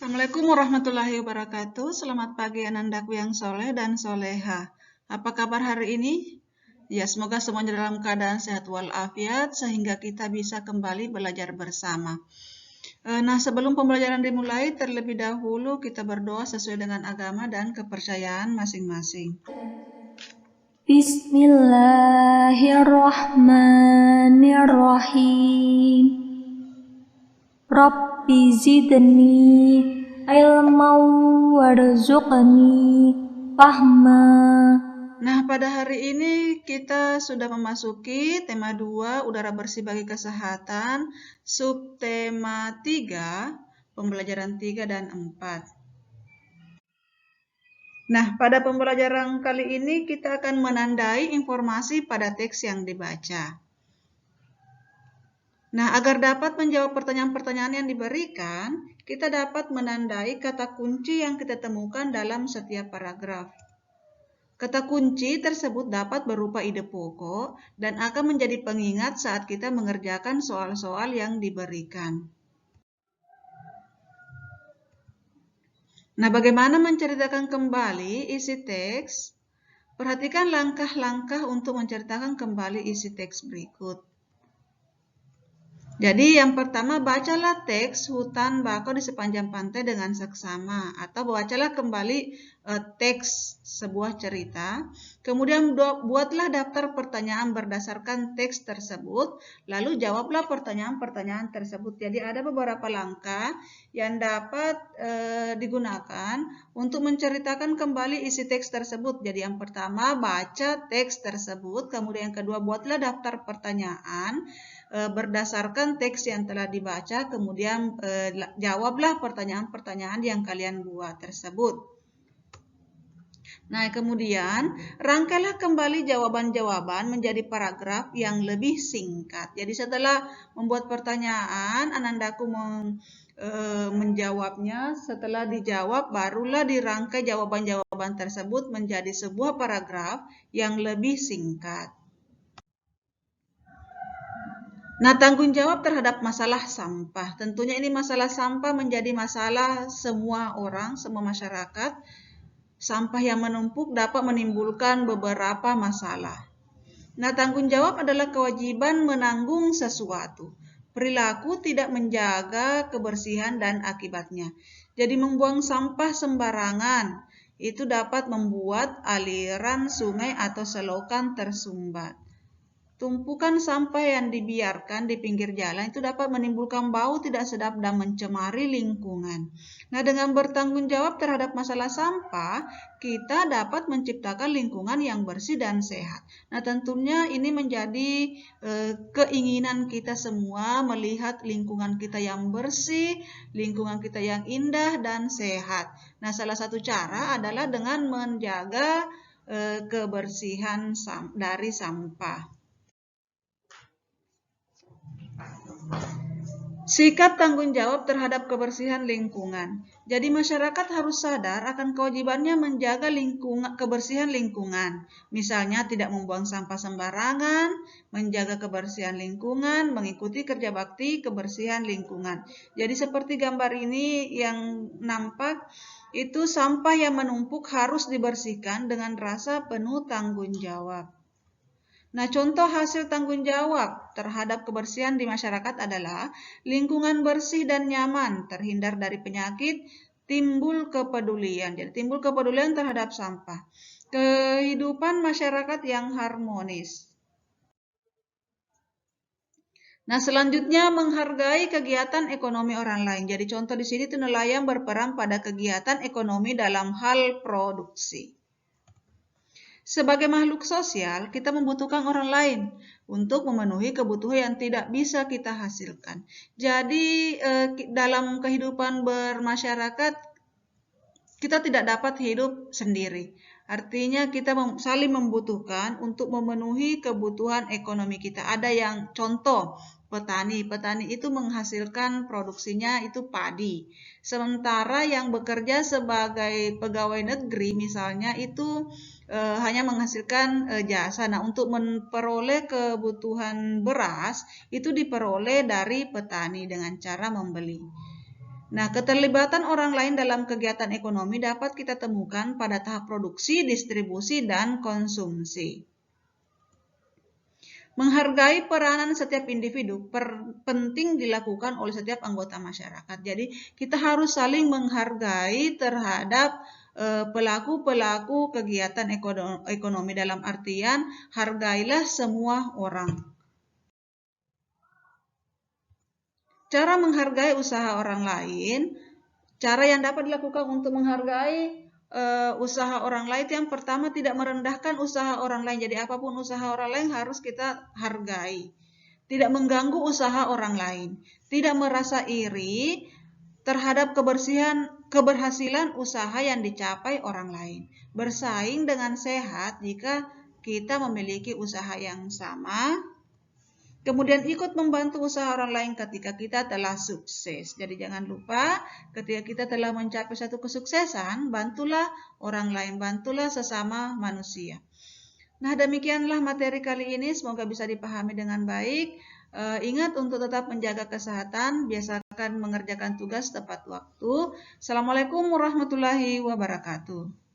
Assalamualaikum warahmatullahi wabarakatuh. Selamat pagi anandaku yang soleh dan soleha. Apa kabar hari ini? Ya, semoga semuanya dalam keadaan sehat walafiat sehingga kita bisa kembali belajar bersama. Nah, sebelum pembelajaran dimulai, terlebih dahulu kita berdoa sesuai dengan agama dan kepercayaan masing-masing. Bismillahirrahmanirrahim. Rabbi zidni ilman warzuqni fahma. Nah, pada hari ini kita sudah memasuki tema 2, udara bersih bagi kesehatan, subtema 3, pembelajaran 3 dan 4. Nah, pada pembelajaran kali ini kita akan menandai informasi pada teks yang dibaca. Nah, agar dapat menjawab pertanyaan-pertanyaan yang diberikan, kita dapat menandai kata kunci yang kita temukan dalam setiap paragraf. Kata kunci tersebut dapat berupa ide pokok dan akan menjadi pengingat saat kita mengerjakan soal-soal yang diberikan. Nah, bagaimana menceritakan kembali isi teks? Perhatikan langkah-langkah untuk menceritakan kembali isi teks berikut. Jadi yang pertama, bacalah teks hutan bakau di sepanjang pantai dengan seksama, atau bacalah kembali teks sebuah cerita. Kemudian buatlah daftar pertanyaan berdasarkan teks tersebut, lalu jawablah pertanyaan-pertanyaan tersebut. Jadi ada beberapa langkah yang dapat digunakan untuk menceritakan kembali isi teks tersebut. Jadi yang pertama, baca teks tersebut, kemudian yang kedua, buatlah daftar pertanyaan berdasarkan teks yang telah dibaca, kemudian jawablah pertanyaan-pertanyaan yang kalian buat tersebut. Nah, kemudian rangkailah kembali jawaban-jawaban menjadi paragraf yang lebih singkat. Jadi setelah membuat pertanyaan, anandaku menjawabnya. Setelah dijawab, barulah dirangkai jawaban-jawaban tersebut menjadi sebuah paragraf yang lebih singkat. Nah, tanggung jawab terhadap masalah sampah. Tentunya ini masalah sampah menjadi masalah semua orang, semua masyarakat. Sampah yang menumpuk dapat menimbulkan beberapa masalah. Nah, tanggung jawab adalah kewajiban menanggung sesuatu. Perilaku tidak menjaga kebersihan dan akibatnya. Jadi membuang sampah sembarangan itu dapat membuat aliran sungai atau selokan tersumbat. Tumpukan sampah yang dibiarkan di pinggir jalan itu dapat menimbulkan bau tidak sedap dan mencemari lingkungan. Nah, dengan bertanggung jawab terhadap masalah sampah, kita dapat menciptakan lingkungan yang bersih dan sehat. Nah, tentunya ini menjadi keinginan kita semua melihat lingkungan kita yang bersih, lingkungan kita yang indah dan sehat. Nah, salah satu cara adalah dengan menjaga kebersihan dari sampah. Sikap tanggung jawab terhadap kebersihan lingkungan. Jadi masyarakat harus sadar akan kewajibannya menjaga kebersihan lingkungan. Misalnya tidak membuang sampah sembarangan, menjaga kebersihan lingkungan, mengikuti kerja bakti kebersihan lingkungan. Jadi seperti gambar ini yang nampak, itu sampah yang menumpuk harus dibersihkan dengan rasa penuh tanggung jawab. Nah, contoh hasil tanggung jawab terhadap kebersihan di masyarakat adalah lingkungan bersih dan nyaman, terhindar dari penyakit, timbul kepedulian. Jadi timbul kepedulian terhadap sampah. Kehidupan masyarakat yang harmonis. Nah, selanjutnya menghargai kegiatan ekonomi orang lain. Jadi contoh di sini itu nelayan berperan pada kegiatan ekonomi dalam hal produksi. Sebagai makhluk sosial, kita membutuhkan orang lain untuk memenuhi kebutuhan yang tidak bisa kita hasilkan. Jadi, dalam kehidupan bermasyarakat, kita tidak dapat hidup sendiri. Artinya kita saling membutuhkan untuk memenuhi kebutuhan ekonomi kita. Ada yang contoh, petani itu menghasilkan produksinya itu padi. Sementara yang bekerja sebagai pegawai negeri misalnya itu hanya menghasilkan jasa. Nah, untuk memperoleh kebutuhan beras itu diperoleh dari petani dengan cara membeli. Nah, keterlibatan orang lain dalam kegiatan ekonomi dapat kita temukan pada tahap produksi, distribusi, dan konsumsi. Menghargai peranan setiap individu penting dilakukan oleh setiap anggota masyarakat. Jadi, kita harus saling menghargai terhadap pelaku-pelaku kegiatan ekonomi, dalam artian hargailah semua orang. Cara menghargai usaha orang lain, cara yang dapat dilakukan untuk menghargai usaha orang lain, yang pertama tidak merendahkan usaha orang lain. Jadi apapun usaha orang lain harus kita hargai. Tidak mengganggu usaha orang lain. Tidak merasa iri terhadap keberhasilan usaha yang dicapai orang lain. Bersaing dengan sehat jika kita memiliki usaha yang sama. Kemudian ikut membantu usaha orang lain ketika kita telah sukses. Jadi jangan lupa ketika kita telah mencapai satu kesuksesan, bantulah orang lain, bantulah sesama manusia. Nah, demikianlah materi kali ini, semoga bisa dipahami dengan baik. Ingat untuk tetap menjaga kesehatan, biasakan mengerjakan tugas tepat waktu. Assalamualaikum warahmatullahi wabarakatuh.